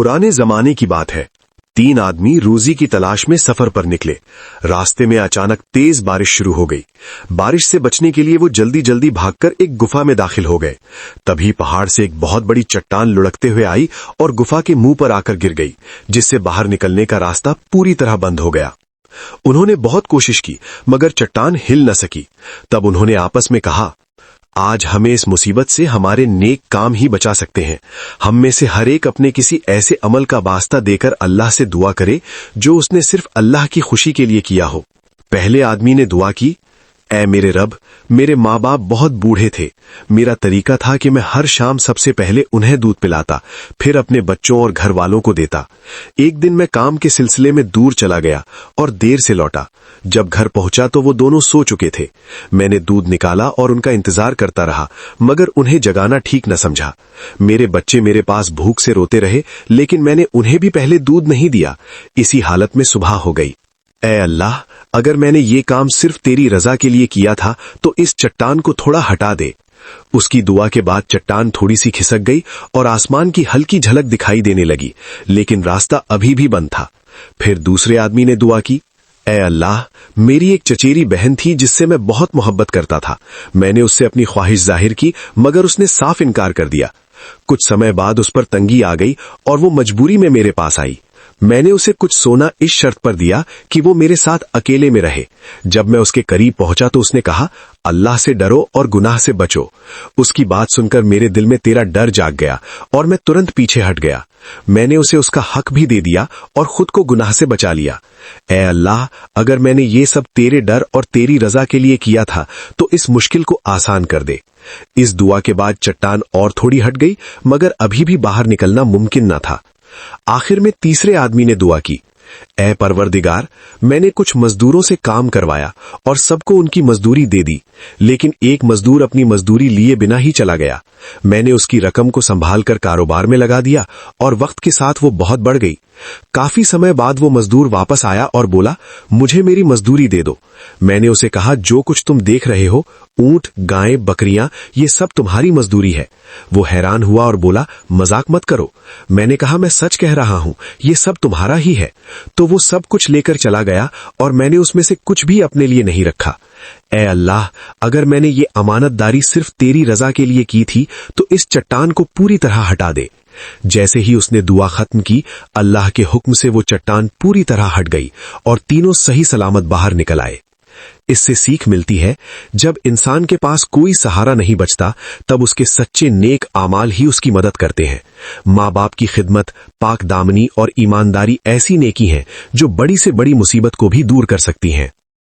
पुराने जमाने की बात है। 3 आदमी रोजी की तलाश में सफर पर निकले। रास्ते में अचानक तेज बारिश शुरू हो गई। बारिश से बचने के लिए वो जल्दी जल्दी भागकर एक गुफा में दाखिल हो गए। तभी पहाड़ से एक बहुत बड़ी चट्टान लुढ़कते हुए आई और गुफा के मुंह पर आकर गिर गई, जिससे बाहर निकलने का रास्ता पूरी तरह बंद हो गया। उन्होंने बहुत कोशिश की मगर चट्टान हिल न सकी। तब उन्होंने आपस में कहा, आज हमें इस मुसीबत से हमारे नेक काम ही बचा सकते हैं। हम में से हर एक अपने किसी ऐसे अमल का वास्ता देकर अल्लाह से दुआ करे जो उसने सिर्फ अल्लाह की खुशी के लिए किया हो। पहले आदमी ने दुआ की, ऐ मेरे रब, मेरे माँ बाप बहुत बूढ़े थे। मेरा तरीका था कि मैं हर शाम सबसे पहले उन्हें दूध पिलाता, फिर अपने बच्चों और घर वालों को देता। एक दिन मैं काम के सिलसिले में दूर चला गया और देर से लौटा। जब घर पहुंचा तो वो दोनों सो चुके थे। मैंने दूध निकाला और उनका इंतजार करता रहा, मगर उन्हें जगाना ठीक न समझा। मेरे बच्चे मेरे पास भूख से रोते रहे, लेकिन मैंने उन्हें भी पहले दूध नहीं दिया। इसी हालत में सुबह हो गई। ऐ अल्लाह, अगर मैंने ये काम सिर्फ तेरी रजा के लिए किया था तो इस चट्टान को थोड़ा हटा दे। उसकी दुआ के बाद चट्टान थोड़ी सी खिसक गई और आसमान की हल्की झलक दिखाई देने लगी, लेकिन रास्ता अभी भी बंद था। फिर दूसरे आदमी ने दुआ की, ऐ अल्लाह, मेरी एक चचेरी बहन थी जिससे मैं बहुत मोहब्बत करता था। मैंने उससे अपनी ख्वाहिश जाहिर की मगर उसने साफ इनकार कर दिया। कुछ समय बाद उस पर तंगी आ गई और वो मजबूरी में मेरे पास आई। मैंने उसे कुछ सोना इस शर्त पर दिया कि वो मेरे साथ अकेले में रहे। जब मैं उसके करीब पहुंचा तो उसने कहा, अल्लाह से डरो और गुनाह से बचो। उसकी बात सुनकर मेरे दिल में तेरा डर जाग गया और मैं तुरंत पीछे हट गया। मैंने उसे उसका हक भी दे दिया और खुद को गुनाह से बचा लिया। ऐ अल्लाह, अगर मैंने ये सब तेरे डर और तेरी रजा के लिए किया था तो इस मुश्किल को आसान कर दे। इस दुआ के बाद चट्टान और थोड़ी हट गई, मगर अभी भी बाहर निकलना मुमकिन न था। आखिर में तीसरे आदमी ने दुआ की, ऐ परवरदिगार, मैंने कुछ मजदूरों से काम करवाया और सबको उनकी मजदूरी दे दी, लेकिन एक मजदूर अपनी मजदूरी लिए बिना ही चला गया। मैंने उसकी रकम को संभाल कर कारोबार में लगा दिया और वक्त के साथ वो बहुत बढ़ गई। काफी समय बाद वो मजदूर वापस आया और बोला, मुझे मेरी मजदूरी दे दो। मैंने उसे कहा, जो कुछ तुम देख रहे हो, ऊंट, गायें, बकरियां, ये सब तुम्हारी मजदूरी है। वो हैरान हुआ और बोला, मजाक मत करो। मैंने कहा, मैं सच कह रहा हूं, ये सब तुम्हारा ही है। तो वो सब कुछ लेकर चला गया और मैंने उसमें से कुछ भी अपने लिए नहीं रखा। ऐ अल्लाह, अगर मैंने ये अमानतदारी सिर्फ तेरी रजा के लिए की थी तो इस चट्टान को पूरी तरह हटा दे। जैसे ही उसने दुआ खत्म की, अल्लाह के हुक्म से वो चट्टान पूरी तरह हट गई और तीनों सही सलामत बाहर निकल आए। इससे सीख मिलती है, जब इंसान के पास कोई सहारा नहीं बचता तब उसके सच्चे नेक आमाल ही उसकी मदद करते हैं। माँ बाप की खिदमत, पाक दामनी और ईमानदारी ऐसी नेकी हैं जो बड़ी से बड़ी मुसीबत को भी दूर कर सकती हैं।